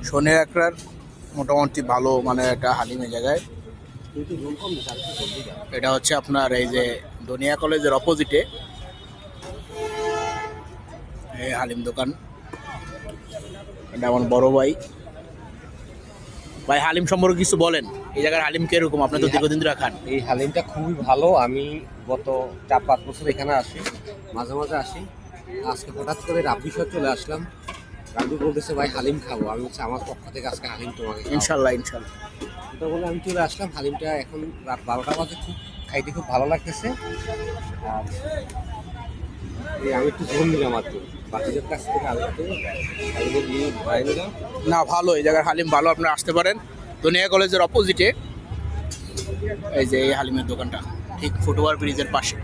শনি একরার মোটামুটি ভালো মানে একটা হালিমের জায়গায়। এটা হচ্ছে আপনার এই যে দনিয়া কলেজের অপোজিটে এই হালিম দোকান। এটা আমার বড় ভাই। ভাই হালিম সম্পর্কে কিছু বলেন, এই জায়গার হালিম কিরকম? আপনি তো দীর্ঘদিন ধরে খান। এই হালিমটা খুবই ভালো। আমি গত 4-5 বছর এখানে আসি, মাঝে মাঝে আসি। আজকে হঠাৎ করে রাব্বি সহ চলে আসলাম। রাব্বি বলতেছে ভাই হালিম খাবো। আমি বলছি আমার পক্ষ থেকে আজকে হালিম তোমাকে খাওয়াবো। ইনশাল্লাহ ইনশাল্লাহ। এটা বলে আমি চলে আসলাম। হালিমটা এখন রাত 12টা বাজে, খুব খাইতে খুব ভালো লাগতেছে। আর আমি একটু ঝোল নিলাম আর কি, বাকিদের কাছ থেকে আমি একটু হালিমের নিয়ে ভাই নিলাম। না ভালো, এই জায়গার হালিম ভালো, আপনারা আসতে পারেন। দনিয়া কলেজের অপোজিটে এই যে এই হালিমের দোকানটা, ঠিক ফুটওভার ব্রিজের পাশে।